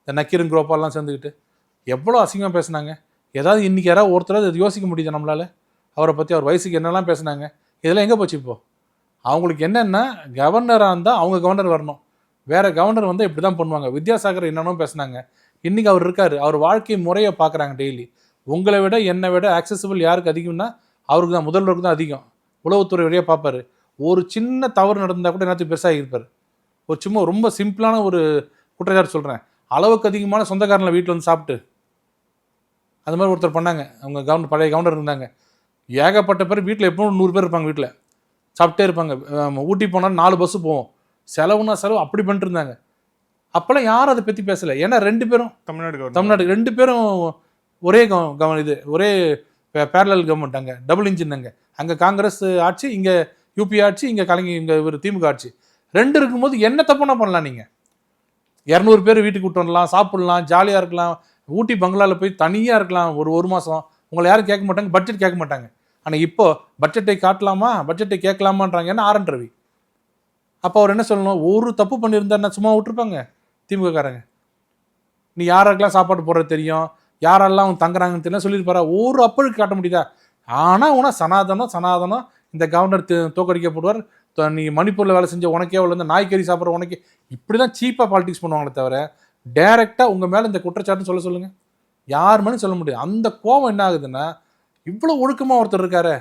இந்த நக்கீரன் குரோப்பாலாம் சேர்ந்துக்கிட்டு எவ்வளோ அசிங்கமாக பேசுனாங்க. ஏதாவது இன்றைக்கி யாராவது ஒருத்தர் அது யோசிக்க முடியுது நம்மளால்? அவரை பற்றி அவர் வயசுக்கு என்னெல்லாம் பேசுனாங்க, இதெல்லாம் எங்கே போச்சு? இப்போது அவங்களுக்கு என்னென்னா, கவர்னராக இருந்தால் அவங்க கவர்னர் வரணும், வேறு கவர்னர் வந்து இப்படி தான் பண்ணுவாங்க. வித்யாசாகர் என்னென்னோ பேசுனாங்க. இன்றைக்கி அவர் இருக்கார், அவர் வாழ்க்கை முறையை பார்க்குறாங்க டெய்லி. உங்களை விட என்னை விட ஆக்சசிபிள் யாருக்கு அதிகம்னா அவருக்கு தான், முதல்வருக்கு தான் அதிகம். உளவுத்துறை வழியாக பார்ப்பார். ஒரு சின்ன தவறு நடந்தால் கூட என்னத்துக்கு பெருசாக இருப்பார். ஒரு சும்மா ரொம்ப சிம்பிளான ஒரு குற்றச்சாட்டு சொல்கிறேன், அளவுக்கு அதிகமான சொந்தக்காரங்களை வீட்டில் வந்து சாப்பிட்டு அது மாதிரி ஒருத்தர் பண்ணாங்க. அவங்க கவர்னர், பழைய கவர்னர் இருந்தாங்க. ஏகப்பட்ட பேர் வீட்டில் எப்பவும் 100 பேர் இருப்பாங்க, வீட்டில் சாப்பிட்டே இருப்பாங்க. ஊட்டி போனால் 4 பஸ்ஸு போவோம், செலவுனா செலவு அப்படி பண்ணிட்டு இருந்தாங்க. அப்போல்லாம் யாரும் அதை பற்றி பேசலை. ஏன்னா 2 பேரும் தமிழ்நாடு 2 பேரும் ஒரே இது ஒரே பேரலல் கவர்மெண்ட். அங்கே டபுள் இன்ஜின். அங்கே காங்கிரஸ் ஆட்சி, இங்கே யூபி ஆட்சி, இங்கே இங்கே ஒரு திமுக ஆட்சி. 2 இருக்கும்போது என்ன தப்புனா பண்ணலாம்? நீங்கள் 200 பேர் வீட்டுக்கு கூட்டு வரலாம், சாப்பிட்லாம், ஜாலியாக இருக்கலாம், ஊட்டி பங்களாவில் போய் தனியாக இருக்கலாம் ஒரு மாதம். உங்களை யாரும் கேட்க மாட்டாங்க, பட்ஜெட் கேட்க மாட்டாங்க. ஆனால் இப்போ பட்ஜெட்டை காட்டலாமா, பட்ஜெட்டை கேட்கலாமான்றாங்க. ஏன்னா ஆர்.என். ரவி. அப்போ அவர் என்ன சொல்லணும், ஒரு தப்பு பண்ணியிருந்தாருன்னா சும்மா விட்டுருப்பாங்க திமுககாரங்க. நீ யாருக்கெல்லாம் சாப்பாடு போடுறது தெரியும், யாரெல்லாம் அவங்க தங்குறாங்கன்னு தெரியல சொல்லியிருப்பாரா? ஒரு அப்பழுக்கு காட்ட முடியுதா? ஆனால் சனாதனம் இந்த கவர்னர் தோக்கடிக்கப்படுவார், நீ மணிப்பூரில் வேலை செஞ்ச உனக்கே உள்ள இந்த நாய்க்கறி சாப்பிட்ற உனக்கே, இப்படி தான் சீப்பாக பாலிடிக்ஸ் பண்ணுவாங்களே தவிர டைரெக்டாக உங்கள் மேலே இந்த குற்றச்சாட்டுன்னு சொல்லுங்கள், யார் மேலும் சொல்ல முடியாது. அந்த கோபம் என்ன ஆகுதுன்னா, இவ்வளோ ஒழுக்கமாக ஒருத்தர் இருக்காரு,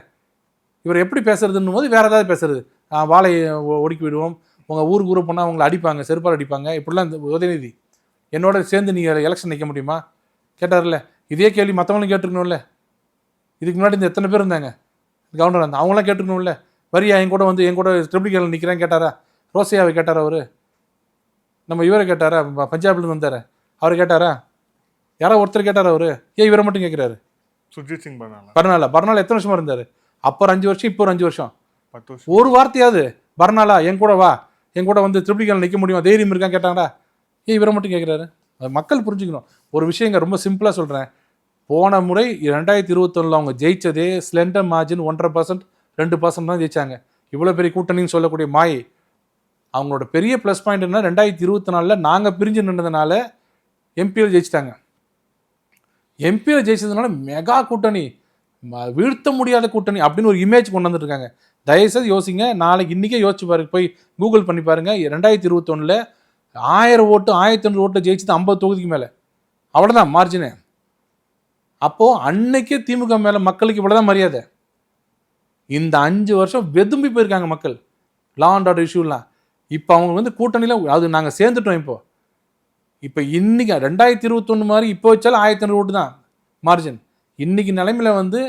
இவர் எப்படி பேசுறதுன்னு போது வேறு ஏதாவது பேசுறது, வாழையை ஒடுக்கி விடுவோம், உங்கள் ஊருக்கு போனால் அவங்களை அடிப்பாங்க, செருப்பால் அடிப்பாங்க, இப்படிலாம். இந்த உதயநிதி என்னோட சேர்ந்து நீங்கள் எலெக்ஷன் நிற்க முடியுமா கேட்டார்ல. இதே கேள்வி மற்றவங்களும் கேட்டுருக்கணும்ல. இதுக்கு முன்னாடி இந்த எத்தனை பேர் இருந்தாங்க கவர்னர் இருந்தால், அவங்களாம் கேட்டுருக்கணும்ல. வரியா என் கூட வந்து என் கூட ட்ரிபிளிகேல நிற்கிறேன்னு கேட்டாரா? ரோசையாவை கேட்டாரா? அவர் நம்ம இவரை கேட்டாரா? பஞ்சாப்லேருந்து வந்தார், அவர் கேட்டாரா? யாரோ ஒருத்தர் கேட்டாரா? அவர் ஏன் இவரை மட்டும் கேட்குறாரு? சுர்ஜித் சிங் பர்னாலா எத்தனை வருஷமா இருந்தார்? அப்போ 5 வருஷம், இப்போ ஒரு 5 வருஷம். 10 வருஷம். ஒரு வார்த்தையாவது பர்னாலா என் கூட வா, என் கூட வந்து ட்ரிபிளிகேல நிற்க முடியும், தைரியம் இருக்கான்னு கேட்டாங்கடா. ஏன் இவரை மட்டும் கேட்குறாரு? மக்கள் புரிஞ்சுக்கணும் ஒரு விஷயங்க. ரொம்ப சிம்பிளாக சொல்கிறேன், போன முறை 2021 அவங்க ஜெயிச்சதே ஸ்லெண்டர் மார்ஜின் 1.5%, 2% தான் ஜெயிச்சாங்க. இவ்வளோ பெரிய கூட்டணின்னு சொல்லக்கூடிய மாயை. அவங்களோட பெரிய ப்ளஸ் பாயிண்ட் என்ன, 2024 நாங்கள் பிரிஞ்சு நின்றதுனால எம்பியில் ஜெயிச்சிட்டாங்க. எம்பியில் ஜெயிச்சதுனால மெகா கூட்டணி, வீழ்த்த முடியாத கூட்டணி அப்படின்னு ஒரு இமேஜ் கொண்டு வந்துருக்காங்க. தயவுசெய்து யோசிங்க, நாளைக்கு இன்றைக்கே யோசிச்சு பாருங்க, போய் கூகுள் பண்ணி பாருங்கள். 2021 1000 ஓட்டு 1500 ஓட்டு ஜெயிச்சது 50 தொகுதிக்கு மேலே, அவ்வளோதான் மார்ஜினு. அப்போது அன்னைக்கே திமுக மேலே மக்களுக்கு இவ்வளோதான் மரியாதை. இந்த 5 வருஷம் வெதும்பி போயிருக்காங்க மக்கள், லா அண்ட் ஆர்டர் இஷ்யூலாம். இப்போ அவங்க வந்து கூட்டணியில் அது நாங்கள் சேர்ந்துட்டோம். இப்போ இன்றைக்கி 2021 மாதிரி இப்போ வச்சாலும் 1500 ஓட்டு தான் மார்ஜின். இன்றைக்கி நிலைமையில் வந்து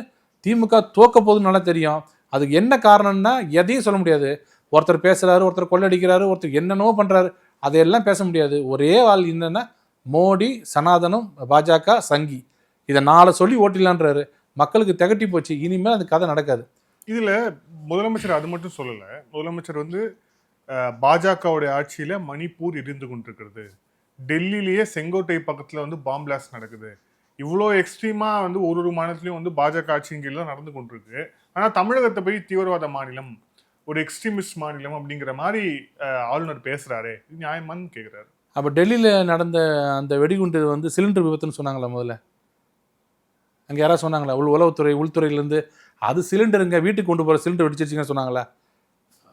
திமுக தோக்க போதுன்னு நல்லா தெரியும். அதுக்கு என்ன காரணம்னா எதையும் சொல்ல முடியாது. ஒருத்தர் பேசுகிறாரு, ஒருத்தர் கொள்ளடிக்கிறாரு, ஒருத்தர் என்னென்னவோ பண்ணுறாரு, அதையெல்லாம் பேச முடியாது. ஒரே ஆள் என்னென்னா மோடி, சனாதனம், பாஜக, சங்கி, இதை 4 சொல்லி ஓட்டிடலான்றாரு. மக்களுக்கு திகட்டி போச்சு. இனிமேல் அந்த கதை நடக்காது. இதில் முதலமைச்சர் அது மட்டும் சொல்லலை. முதலமைச்சர் வந்து பாஜகவுடைய ஆட்சியில் மணிப்பூர் இருந்து கொண்டிருக்கிறது, டெல்லியிலேயே செங்கோட்டை பக்கத்தில் வந்து பாம் பிளாஸ்ட் நடக்குது, இவ்வளோ எக்ஸ்ட்ரீமாக வந்து ஒரு மாநிலத்திலையும் வந்து பாஜக ஆட்சியின் கீழ் தான் நடந்து கொண்டிருக்கு. ஆனால் தமிழகத்தை போய் தீவிரவாத மாநிலம், ஒரு எக்ஸ்ட்ரீமிஸ்ட் மாநிலம் அப்படிங்கிற மாதிரி ஆளுநர் பேசுகிறாரே, இது நியாயமானு கேட்குறாரு. அப்போ டெல்லியில் நடந்த அந்த வெடிகுண்டு வந்து சிலிண்டர் விபத்துன்னு சொன்னாங்களா முதல்ல? அங்கே யாராவது சொன்னாங்களா? உளவுத்துறை உள்துறையிலேருந்து அது சிலிண்டருங்க, வீட்டுக்கு கொண்டு போகிற சிலிண்டர் வெடிச்சிருச்சுன்னு சொன்னாங்களா?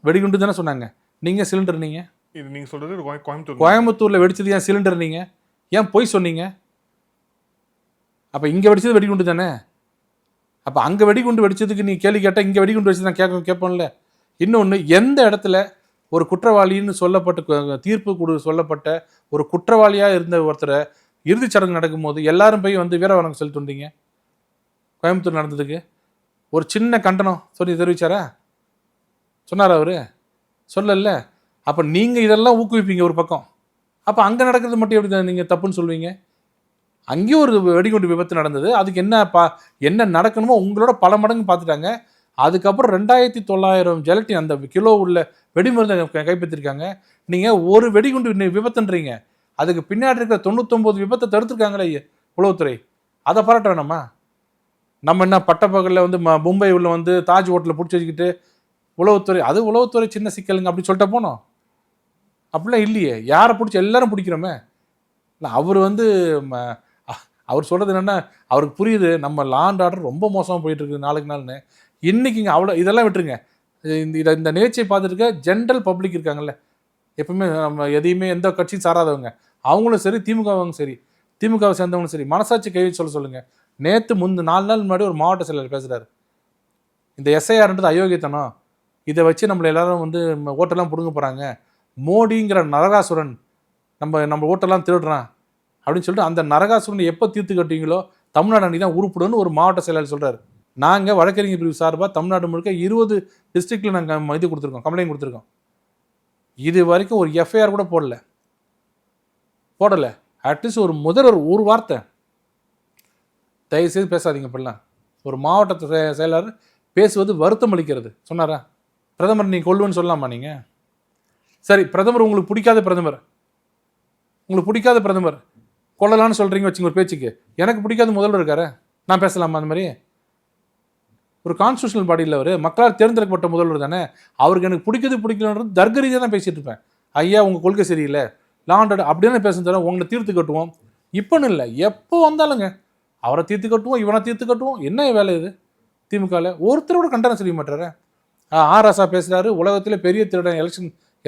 வெடிகுண்டு தானே சொன்னாங்க. நீங்கள் சிலிண்டர் நீங்கள் இது நீங்கள் சொல்கிறது கோயம்புத்தூரில் வெடிச்சது ஏன் சிலிண்டர்? நீங்கள் ஏன் பொய் சொன்னீங்க? அப்போ இங்கே வெடிச்சது வெடிகுண்டு தானே. அப்போ அங்கே வெடிகுண்டு வெடிச்சதுக்கு நீ கேள்வி கேட்டால் இங்கே வெடிகுண்டு வச்சு நான் கேட்போம்ல. இன்னொன்று, எந்த இடத்துல ஒரு குற்றவாளின்னு சொல்லப்பட்ட தீர்ப்பு சொல்லப்பட்ட ஒரு குற்றவாளியாக இருந்த ஒருத்தரை இறுதிச் சடங்கு நடக்கும்போது எல்லாரும் போய் வந்து வீரவணக்கம் சொல்லிட்டு வந்தீங்க? கோயம்புத்தூர் நடந்ததுக்கு ஒரு சின்ன கண்டனம் தெரிவிச்சாரா? சொன்னார் அவர்? சொல்லல. அப்போ நீங்கள் இதெல்லாம் ஊக்குவிப்பீங்க ஒரு பக்கம். அப்போ அங்கே நடக்கிறது மட்டும் எப்படி நீங்கள் தப்புன்னு சொல்லுவீங்க? அங்கேயும் ஒரு வெடிகுண்டு விபத்து நடந்தது. அதுக்கு என்ன நடக்கணுமோ உங்களோட பல மடங்கு பார்த்துட்டாங்க. அதுக்கப்புறம் 2900 ஜெலட்டின் அந்த கிலோ உள்ள வெடிமருந்தை கைப்பற்றிருக்காங்க. நீங்கள் ஒரு வெடிகுண்டு விபத்துன்றீங்க, அதுக்கு பின்னாடி இருக்கிற 99 விபத்தை தடுத்துருக்காங்களே உளவுத்துறை. அதை பாராட்ட வேணாமா? நம்ம என்ன பட்டப்பகலில் வந்து மும்பை உள்ள வந்து தாஜ் ஹோட்டலில் பிடிச்சி வச்சுக்கிட்டு உளவுத்துறை சின்ன சிக்கலுங்க அப்படி சொல்லிட்டு போனோம்? அப்படிலாம் இல்லையே. யாரை பிடிச்சி எல்லாரும் பிடிக்கிறோமே. இல்லை, அவர் வந்து அவர் சொல்கிறது என்னென்னா, அவருக்கு புரியுது நம்ம லா அண்ட் ஆர்டர் ரொம்ப மோசமாக போயிட்டுருக்கு நாளுக்கு நாள்னு. இன்றைக்கிங்க அவ்வளோ இதெல்லாம் விட்டுருங்க. இந்த நிகழ்ச்சியை பார்த்துருக்க ஜென்ரல் பப்ளிக் இருக்காங்கல்ல, எப்பவுமே நம்ம எதையுமே எந்த கட்சியும் சாராதவங்க, அவங்களும் சரி திமுகவும் சரி, திமுகவை சேர்ந்தவங்களும் சரி, மனசாட்சி கைவி சொல்லுங்கள். நேற்று 4 நாள் முன்னாடி ஒரு மாவட்ட செயலர் பேசுகிறாரு, இந்த எஸ்ஐஆர்ன்றது அயோக்கியத்தனம், இதை வச்சு நம்மளை எல்லாரும் வந்து ஓட்டெல்லாம் பிடுங்க போகிறாங்க, மோடிங்கிற நரகாசுரன் நம்ம ஓட்டெல்லாம் திருடுறான் அப்படின்னு சொல்லிட்டு அந்த நரகாசுரனை எப்போ தீர்த்து கட்டுவீங்களோ தமிழ்நாடு அன்றைக்கி தான் உருப்பிடுன்னு ஒரு மாவட்ட செயலர் சொல்கிறார். நாங்கள் வழக்கறிஞர் பிரிவு சார்பாக தமிழ்நாடு முழுக்க 20 டிஸ்ட்ரிக்டில் நாங்கள் இது கொடுத்துருக்கோம், கம்ப்ளைண்ட் கொடுத்துருக்கோம். இது வரைக்கும் ஒரு எஃப்ஐஆர் கூட போடலை. அட்லீஸ்ட் ஒரு வார்த்தை தயவுசெய்து பேசாதீங்க. இப்படிலாம் ஒரு மாவட்ட செயலர் பேசுவது வருத்தம் அளிக்கிறது சொன்னாரா? பிரதமர் நீங்கள் கொள்ளுன்னு சொல்லலாமா? நீங்கள் சரி, பிரதமர் உங்களுக்கு பிடிக்காத பிரதமர் கொள்ளலான்னு சொல்கிறீங்க வச்சுங்க ஒரு பேச்சுக்கு. எனக்கு பிடிக்காத முதல்வர் இருக்காரு, நான் பேசலாமா? அந்த மாதிரி ஒரு கான்ஸ்டியூஷனல் பாடியில் அவர் மக்களால் தேர்ந்தெடுக்கப்பட்ட முதல்வர் தானே. அவருக்கு எனக்கு பிடிக்கலன்றது தர்க்கரீதியாக தான் பேசிகிட்டு இருப்பேன். ஐயா உங்கள் கொள்கை சரியில்லை, லா அண்ட் ஆர்டர் அப்படியே பேசுன்னு தரோம், உங்களை தீர்த்து கட்டுவோம். இப்போன்னு இல்லை, எப்போ வந்தாலுங்க அவரை தீர்த்து கட்டுவோம், இவனை தீர்த்து கட்டுவோம். என்ன வேலை இது? திமுகவில் ஒருத்தரோட கண்டனம் செய்ய மாட்டாரு. ஆராசா பேசுகிறாரு, உலகத்தில் பெரிய திருடன்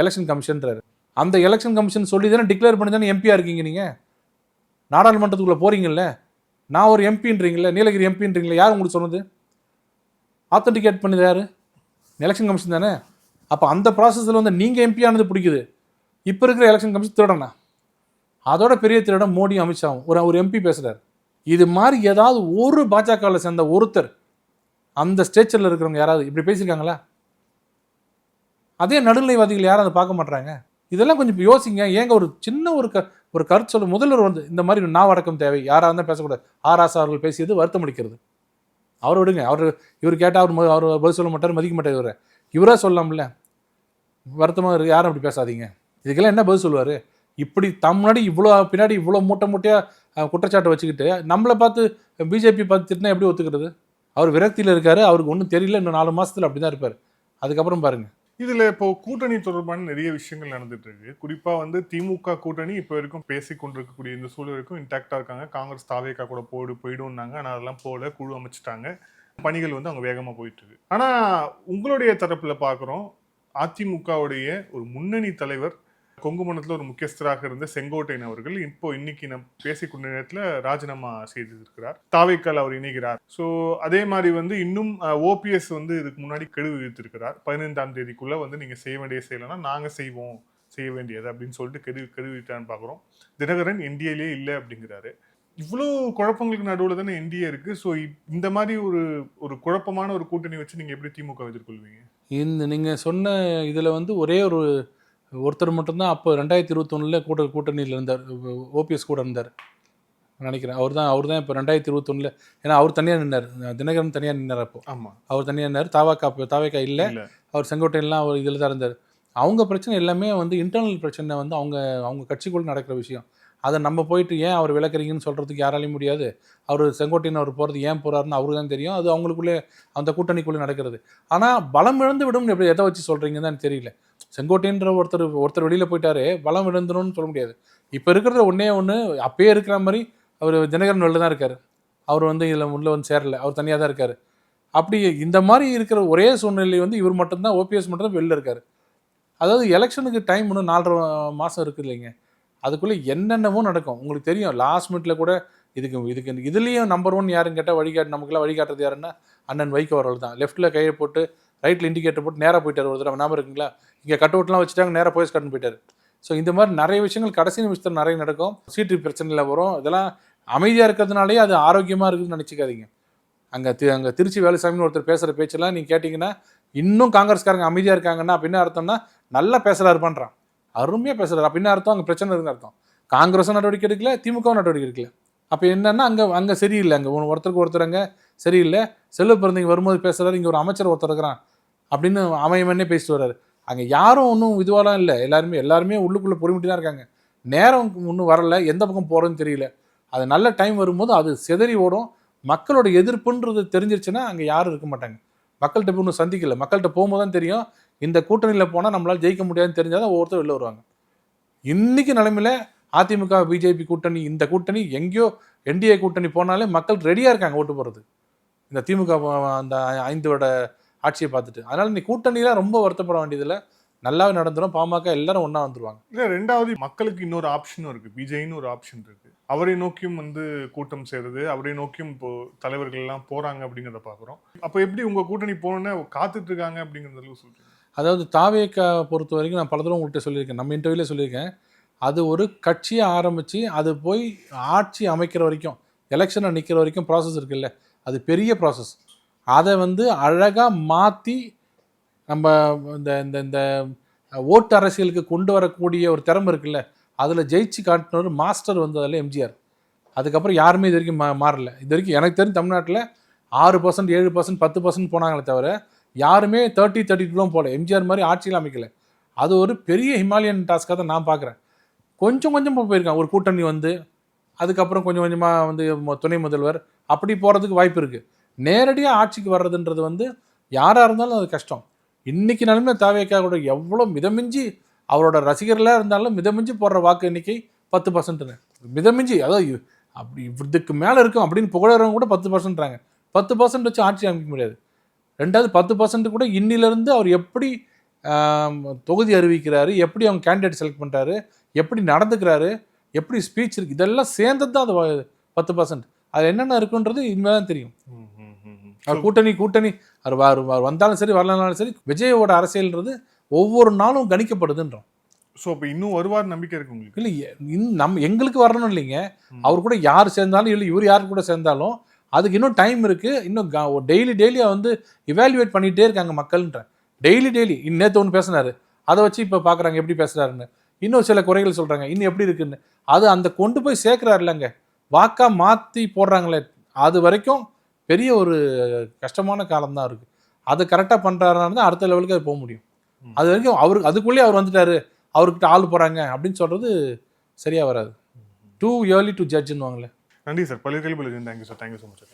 எலெக்ஷன் கமிஷன்றாரு. அந்த எலெக்ஷன் கமிஷன் சொல்லி தானே டிக்ளேர் பண்ணி தானே எம்பியாக இருக்கீங்க. நீங்கள் நாடாளுமன்றத்துக்குள்ளே போகிறீங்கல்ல, நான் ஒரு எம்பின்றீங்களே, நீலகிரி எம்பின்றீங்களே, யார் உங்களுக்கு சொன்னது? ஆத்தென்டிகேட் பண்ணது யார்? எலெக்ஷன் கமிஷன் தானே. அப்போ அந்த ப்ராசஸில் வந்து நீங்கள் எம்பி ஆனது பிடிக்குது. இப்போ இருக்கிற எலெக்ஷன் கமிஷன் திருடனா? அதோட பெரிய திருடம் மோடியும் அமித்ஷாவும். ஒரு எம்பி பேசுகிறார். இது மாதிரி ஏதாவது ஒரு பாஜகவில் சேர்ந்த ஒருத்தர் அந்த ஸ்டேச்சரில் இருக்கிறவங்க யாராவது இப்படி பேசியிருக்காங்களா? அதே நடுநிலைவாதிகள் யாரும் அதை பார்க்க மாட்டாங்க. இதெல்லாம் கொஞ்சம் யோசிங்க. ஏங்க ஒரு சின்ன ஒரு கருத்து சொல்ல முதல்வர் வந்து இந்த மாதிரி நாவடக்கம் தேவை, யாராக இருந்தால் பேசக்கூடாது. ஆராசா அவர்கள் பேசியது வருத்தம் அளிக்கிறது. அவர் விடுங்க, இவர் கேட்டால் அவர் பதில் சொல்ல மாட்டார், மதிக்க மாட்டார். இவராக சொல்லலாம்ல, வருத்தமாக இருக்குது, யாரும் அப்படி பேசாதீங்க. இதுக்கெல்லாம் என்ன பதில் சொல்லுவார்? இப்படி முன்னாடி பின்னாடி இவ்வளோ மூட்டையாக குற்றச்சாட்டை வச்சுக்கிட்டு நம்மளை பார்த்து பிஜேபி பார்த்து திட்டினா எப்படி ஒத்துக்கிறது? அவர் விரக்தியில் இருக்கார், அவருக்கு ஒன்றும் தெரியல, இன்னும் 4 மாதத்தில் அப்படி தான் இருப்பார். அதுக்கப்புறம் பாருங்கள். இதில் இப்போ கூட்டணி தொடர்பான நிறைய விஷயங்கள் நடந்துட்டு இருக்கு. குறிப்பாக வந்து திமுக கூட்டணி இப்போ வரைக்கும் பேசி கொண்டிருக்கக்கூடிய இந்த சூழல் வரைக்கும் இன்டாக்டாக இருக்காங்க. காங்கிரஸ் தாவேக்கா கூட போயிடும்னாங்க, ஆனால் அதெல்லாம் போல, குழு அமைச்சிட்டாங்க, பணிகள் வந்து அவங்க வேகமாக போயிட்டு இருக்கு. ஆனால் உங்களுடைய தரப்பில் பார்க்குறோம், அதிமுகவுடைய ஒரு முன்னணி தலைவர், கொங்கு மண்டலத்தில் ஒரு முக்கியஸ்தராக இருந்த செங்கோட்டையன் அவர்கள் இன்னைக்கு நம்ம பேசிக்கொண்ட நேரத்தில் ராஜினாமா செய்திருக்கிறார். தாவேக்கால் அவர் இணைகிறார். ஸோ அதே மாதிரி வந்து இன்னும் ஓபிஎஸ் வந்து இதுக்கு முன்னாடி கெடு விதித்திருக்கிறார். 15ஆம் தேதிக்குள்ள வந்து நீங்க செய்ய வேண்டிய செய்யலைன்னா நாங்க செய்ய வேண்டியது அப்படின்னு சொல்லிட்டு கெடு விதித்தான்னு பார்க்குறோம். தினகரன் என்டிஏலே இல்லை அப்படிங்கிறாரு. இவ்வளோ குழப்பங்களுக்கு நடுவில் தானே என்டிஏ இருக்கு. ஸோ இந்த மாதிரி ஒரு குழப்பமான ஒரு கூட்டணி வச்சு நீங்க எப்படி திமுக எதிர்கொள்வீங்க? நீங்க சொன்ன இதுல வந்து ஒரே ஒருத்தர் மட்டும்தான் அப்போ 2021 கூட்டணியில் இருந்தார், ஓபிஎஸ் கூட இருந்தார் நினைக்கிறேன். அவர் தான் இப்போ 2021, ஏன்னா அவர் தனியாக நின்னார், தினகரன் தனியாக நின்னார். அப்போ ஆமாம், அவர் தனியாக நின்னார். தாவேக்கா இல்லை, அவர் செங்கோட்டையெல்லாம் அவர் இதில் தான் இருந்தார். அவங்க பிரச்சனை எல்லாமே வந்து இன்டர்னல் பிரச்சனை, வந்து அவங்க கட்சிக்குள்ளே நடக்கிற விஷயம். அதை நம்ம போயிட்டு ஏன் அவர் விளக்குறீங்கன்னு சொல்கிறதுக்கு யாராலையும் முடியாது. அவர் செங்கோட்டையன் அவர் போகிறது ஏன் போகிறாருன்னு அவருக்கு தான் தெரியும். அது அவங்களுக்குள்ளே அந்த கூட்டணிக்குள்ளே நடக்கிறது. ஆனால் பலம் இழந்து விடும் எப்படி எதை வச்சு சொல்கிறீங்கன்னு தான் தெரியல. செங்கோட்டையன்ற ஒருத்தர் வெளியில் போயிட்டாரு, பலம் இழந்துரும்னு சொல்ல முடியாது. இப்போ இருக்கிறது ஒன்று அப்பயே இருக்கிற மாதிரி அவர் தினகரன் வெளில தான் இருக்கார். அவர் வந்து இதில் உள்ள வந்து சேரல, அவர் தனியாக தான் இருக்கார். அப்படி இந்த மாதிரி இருக்கிற ஒரே சூழ்நிலை வந்து இவர் மட்டும்தான், ஓபிஎஸ் மட்டும்தான் வெளில இருக்கார். அதாவது எலெக்ஷனுக்கு டைம் இன்னும் 4.5 மாதம் இருக்குது இல்லைங்க, அதுக்குள்ளே என்னென்னமோ நடக்கும். உங்களுக்கு தெரியும், லாஸ்ட் மினிட்ல கூட இதுக்கு இதுலேயும் நம்பர் 1 யாருன்னு கேட்டால் நமக்குலாம் வழிகாட்டுறது யாருன்னா அண்ணன் வைகோ அவர்கள் தான். லெஃப்ட்டில் கையை போட்டு ரைட்டில் இண்டிகேட்டர் போட்டு நேராக போயிட்டார். ஒரு தடவை ஞாபகம் இருக்குங்களா? இங்கே கட் அவுட்லாம் வச்சுட்டாங்க, நேராக போய் கட்டுன்னு போயிட்டார். ஸோ இந்த மாதிரி நிறைய விஷயங்கள் கடைசி நிமிஷத்தில் நிறைய நடக்கும். சீட்டு பிரச்சனையில் வரும். இதெல்லாம் அமைதியாக இருக்கிறதுனாலே அது ஆரோக்கியமாக இருக்குதுன்னு நினச்சிக்காதீங்க. அங்கே திருச்சி வேலுசாமின்னு ஒருத்தர் பேசுகிற பேச்செல்லாம் நீங்கள் கேட்டிங்கன்னா, இன்னும் காங்கிரஸ்காரங்க அமைதியாக இருக்காங்கன்னா அப்படின்னு அர்த்தம்னா நல்லா பேசுகிறாரு பண்ணுறான், அருமையாக பேசுகிறார் அப்படின்னு அர்த்தம். அங்கே பிரச்சனை இருக்குன்னு அர்த்தம். காங்கிரஸும் நடவடிக்கை எடுக்கல, திமுகவும் நடவடிக்கை எடுக்கல. அப்போ என்னன்னா அங்கே சரியில்லை, அங்கே ஒருத்தருக்கு ஒருத்தர் அங்கே சரியில்லை. செல்வ பிறந்தவங்க வரும்போது பேசுகிறாரு, இங்கே ஒரு அமைச்சர் ஒருத்தர் இருக்கிறான் அப்படின்னு அமையமன்னே பேசிட்டு வர்றாரு. அங்கே யாரும் ஒன்றும் இதுவாலாம் இல்லை, எல்லாருமே உள்ளுக்குள்ளே பொறுமிட்டு தான் இருக்காங்க. நேரம் ஒன்றும் வரலை, எந்த பக்கம் போகிறதுன்னு தெரியல. அது நல்ல டைம் வரும்போது அது சிதறி ஓடும். மக்களோட எதிர்ப்புன்றது தெரிஞ்சிருச்சுன்னா அங்கே யாரும் இருக்க மாட்டாங்க. மக்கள்கிட்ட போய் இன்னும் சந்திக்கல, மக்கள்கிட்ட போகும்போது தான் தெரியும் இந்த கூட்டணியில் போனால் நம்மளால் ஜெயிக்க முடியாதுன்னு தெரிஞ்சால் தான் ஒவ்வொருத்தர் வெளில வருவாங்க. இன்றைக்கி நிலைமையில் அதிமுக பிஜேபி கூட்டணி, இந்த கூட்டணி எங்கேயோ என்டிஏ கூட்டணி போனாலே மக்கள் ரெடியாக இருக்காங்க ஓட்டு போகிறது, இந்த திமுக அந்த 5 வருட ஆட்சியை பார்த்துட்டு. அதனால் நீ கூட்டணிலாம் ரொம்ப வருத்தப்பட வேண்டியதில்லை, நல்லாவே நடந்துடும். பாமக எல்லாரும் ஒன்றா வந்துடுவாங்க. இல்லை, ரெண்டாவது மக்களுக்கு இன்னொரு ஆப்ஷனும் இருக்குது, பிஜேன்னு ஒரு ஆப்ஷன் இருக்குது. அவரை நோக்கியும் வந்து கூட்டம் சேருது, அவரை நோக்கியும் இப்போ தலைவர்கள் எல்லாம் போகிறாங்க அப்படிங்கிறத பார்க்குறோம். அப்போ எப்படி உங்கள் கூட்டணி போகணுன்னு காத்துட்டு இருக்காங்க அப்படிங்கிறதுல சொல்கிறீங்க? அதாவது தாவேக்கா பொறுத்த வரைக்கும் நான் பல தடவை உங்கள்கிட்ட சொல்லியிருக்கேன், நம்ம இன்டர்வியூவில் சொல்லியிருக்கேன், அது ஒரு கட்சியை ஆரம்பித்து அது போய் ஆட்சி அமைக்கிற வரைக்கும், எலெக்ஷனை நிற்கிற வரைக்கும் ப்ராசஸ் இருக்குல்ல, அது பெரிய ப்ராசஸ். அதை வந்து அழகாக மாற்றி நம்ம இந்த இந்த இந்த ஓட்டு அரசியலுக்கு கொண்டு வரக்கூடிய ஒரு திறமை இருக்குல்ல, அதில் ஜெயிச்சு காட்டினவர் மாஸ்டர் வந்து அதில் எம்ஜிஆர். அதுக்கப்புறம் யாருமே இது வரைக்கும் மாறல. இது வரைக்கும் எனக்கு தெரிஞ்சு தமிழ்நாட்டில் 6%, 7%, 10% போனாங்களே தவிர யாருமே 30-32 போகல. எம்ஜிஆர் மாதிரி ஆட்சியில் அமைக்கலை. அது ஒரு பெரிய ஹிமாலயன் டாஸ்க்காக தான் நான் பார்க்குறேன். கொஞ்சம் போயிருக்கான் ஒரு கூட்டணி வந்து, அதுக்கப்புறம் கொஞ்சம் கொஞ்சமாக வந்து துணை முதல்வர் அப்படி போகிறதுக்கு வாய்ப்பு இருக்குது. நேரடியாக ஆட்சிக்கு வர்றதுன்றது வந்து யாராக இருந்தாலும் அது கஷ்டம். இன்றைக்கி நிலைமை தாவேக்கா கூட எவ்வளோ மிதமிஞ்சி அவரோட ரசிகர்களாக இருந்தாலும் மிதமிஞ்சி போடுற வாக்கு எண்ணிக்கை 10%. மிதமிஞ்சி, அதாவது அப்படி இதுக்கு மேலே இருக்கும் அப்படின்னு புகழறவங்க கூட 10%றாங்க. 10% வச்சு ஆட்சி அமைக்க முடியாது. ரெண்டாவது 10% கூட இன்னிலிருந்து அவர் எப்படி தொகுதி அறிவிக்கிறாரு, எப்படி அவங்க கேண்டிடேட் செலக்ட் பண்ணுறாரு, எப்படி நடந்துக்கிறாரு, எப்படி ஸ்பீச் இருக்குது, இதெல்லாம் சேர்ந்தது தான் அது 10%. அது என்னென்ன இருக்குன்றது இனிமேல் தான் தெரியும். அவர் கூட்டணி அவர் வந்தாலும் சரி வரலனாலும் சரி, விஜயோட அரசியல்ன்றது ஒவ்வொரு நாளும் கணிக்கப்படுதுன்றோம். ஸோ இப்போ இன்னும் வருவார் நம்பிக்கை இருக்கு உங்களுக்கு? இல்லை, எங்களுக்கு வரணும் இல்லைங்க. அவர் கூட யார் சேர்ந்தாலும் இல்லை, இவர் யார் கூட சேர்ந்தாலும் அதுக்கு இன்னும் டைம் இருக்குது. இன்னும் டெய்லியாக வந்து இவாலுவேட் பண்ணிகிட்டே இருக்காங்க மக்கள்ன்ற. டெய்லி நேற்று ஒன்று பேசினார், அதை வச்சு இப்போ பார்க்குறாங்க எப்படி பேசுகிறாருன்னு. இன்னும் சில குறைகள் சொல்கிறாங்க, இன்னும் எப்படி இருக்குன்னு. அது அந்த கொண்டு போய் சேர்க்குறாரு இல்லைங்க, வாக்காக மாற்றி போடுறாங்களே, அது வரைக்கும் பெரிய ஒரு கஷ்டமான காலம்தான் இருக்குது. அது கரெக்டாக பண்ணுறாருன்னா தான் அடுத்த லெவலுக்கு அது போக முடியும். அது வரைக்கும் அதுக்குள்ளேயே அவர் வந்துட்டார், அவர்கிட்ட ஆள் போகிறாங்க அப்படின்னு சொல்கிறது சரியாக வராது. டூ ஏர்லி டு ஜட்ஜ்னுவாங்களே. நன்றி சார், பல்வேறு கேள்விகளுக்கு thank you sir, thank you so much.